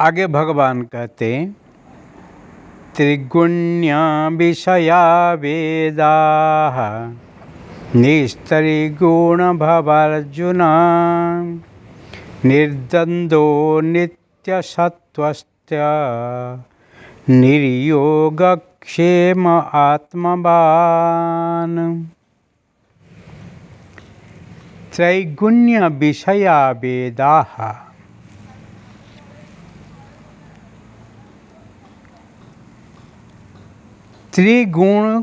आगे भगवान कहते त्रिगुण्या विषया वेदाः निस्त्रिगुण भवार्जुन निर्द्वन्द्वो नित्यसत्त्वस्य निर्योगक्षेम आत्मवान्। त्रैगुण्य विषया वेदाः त्रिगुण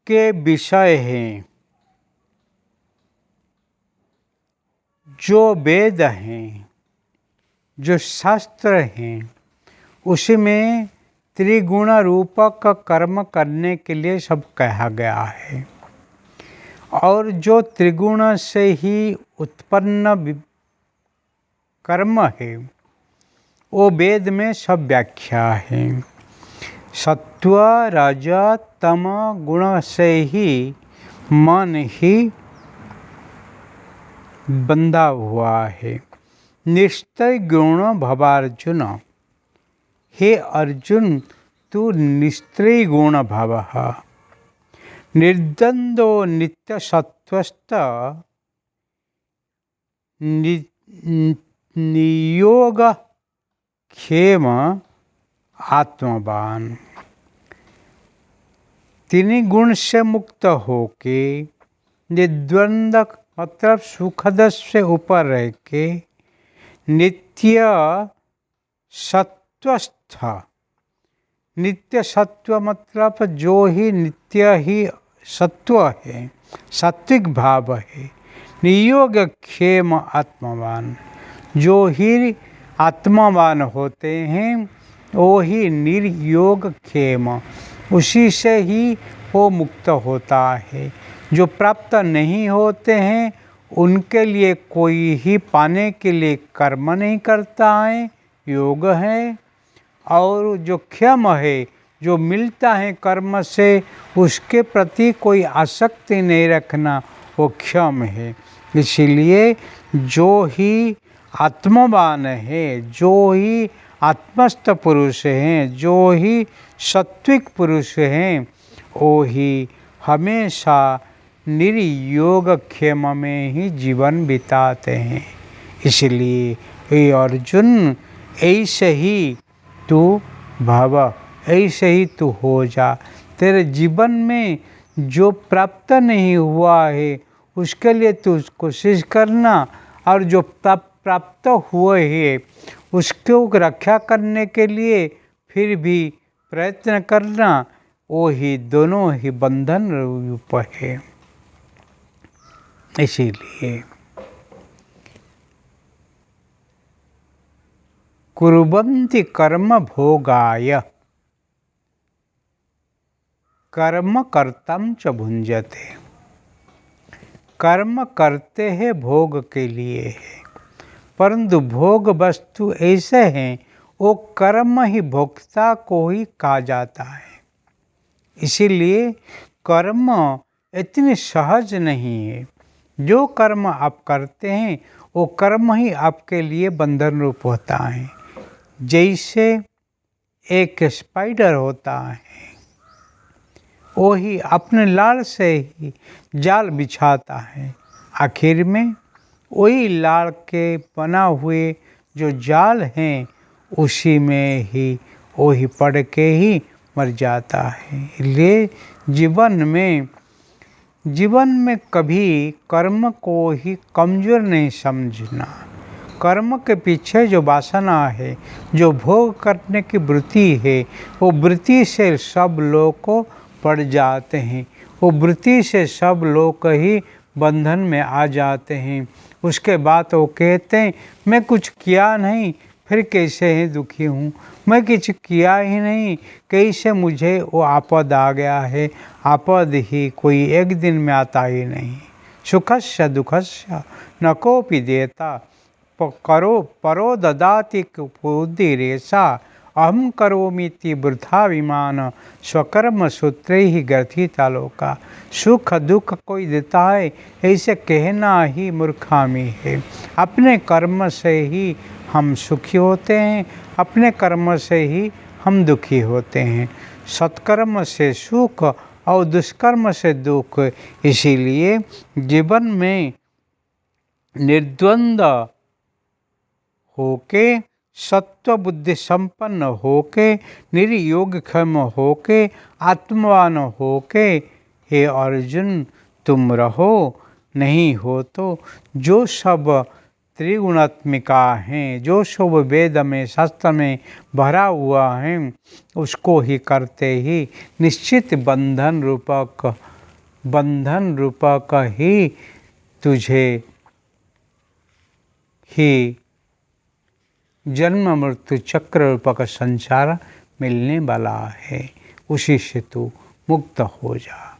के विषय हैं जो वेद हैं, जो शास्त्र हैं, उसमें त्रिगुण रूपक कर्म करने के लिए सब कहा गया है। और जो त्रिगुण से ही उत्पन्न कर्म है वो वेद में सब व्याख्या है। सत्व रज तम गुण से ही मन ही बंधा हुआ है। निस्त्रय गुण भवार्जुन, हे अर्जुन तू निस्त्रय गुण भवः। निर्द्वन्द्वो नित्य सत्वस्थ नियोग क्षेम आत्मवान। तीन गुण से मुक्त होके निर्द्वंद मतलब सुखद से ऊपर रह के नित्य सत्वस्थ, नित्य सत्व मतलब जो ही नित्य ही सत्व है, सात्विक भाव है। नियोग क्षेम आत्मवान, जो ही आत्मवान होते हैं वो ही निर्योग क्षेम, उसी से ही वो मुक्त होता है। जो प्राप्त नहीं होते हैं उनके लिए कोई ही पाने के लिए कर्म नहीं करता है, योग है। और जो क्षम है, जो मिलता है कर्म से, उसके प्रति कोई आसक्ति नहीं रखना, वो क्षम है। इसीलिए जो ही आत्मवान है, जो ही आत्मस्थ पुरुष हैं, जो ही सात्विक पुरुष हैं, वो ही हमेशा निर्योग क्षेम में ही जीवन बिताते हैं। इसलिए हे अर्जुन ऐसे ही तू भव, ऐसे ही तू हो जा। तेरे जीवन में जो प्राप्त नहीं हुआ है उसके लिए तू कोशिश करना, और जो प्राप्त हुए है उसको रक्षा करने के लिए फिर भी प्रयत्न करना। वो ही दोनों ही बंधन रूप है। इसीलिए कुर्वन्ति कर्म भोगाय कर्म कर्तम च भुंजते। कर्म करते हैं भोग के लिए है, परंतु भोग वस्तु ऐसे हैं वो कर्म ही भोक्ता को ही कहा जाता है। इसीलिए कर्म इतनी सहज नहीं है। जो कर्म आप करते हैं वो कर्म ही आपके लिए बंधन रूप होता है। जैसे एक स्पाइडर होता है, वो ही अपने लाल से ही जाल बिछाता है, आखिर में वही लाल के बना हुए जो जाल हैं उसी में ही वही पड़ के ही मर जाता है। इसलिए जीवन में कभी कर्म को ही कमज़ोर नहीं समझना। कर्म के पीछे जो वासना है, जो भोग करने की वृत्ति है, वो वृत्ति से सब लोग को पड़ जाते हैं। वो वृत्ति से सब लोग ही बंधन में आ जाते हैं। उसके बाद वो कहते हैं मैं कुछ किया नहीं फिर कैसे ही दुखी हूँ, मैं कुछ किया ही नहीं कैसे मुझे वो आपद आ गया है। आपद ही कोई एक दिन में आता ही नहीं। सुखस्य दुखस्य न कोपि देता परो ददाति बुद्धिरेषा अहम करोमीति वृथाभिमान स्वकर्म सूत्रे ही ग्रथिता लोका। सुख दुख कोई देता है ऐसे कहना ही मूर्खामी है। अपने कर्म से ही हम सुखी होते हैं, अपने कर्म से ही हम दुखी होते हैं। सत्कर्म से सुख और दुष्कर्म से दुख। इसीलिए जीवन में निर्द्वंद होके, सत्व बुद्धि संपन्न होके, निर्योगक्षम होके, आत्मवान होके हे अर्जुन तुम रहो। नहीं हो तो जो सब त्रिगुणात्मिका हैं, जो सब वेद में शास्त्र में भरा हुआ है, उसको ही करते ही निश्चित बंधन रूपक ही तुझे ही जन्म मृत्यु चक्र रूपक संसार मिलने वाला है। उसी से तू मुक्त हो जा।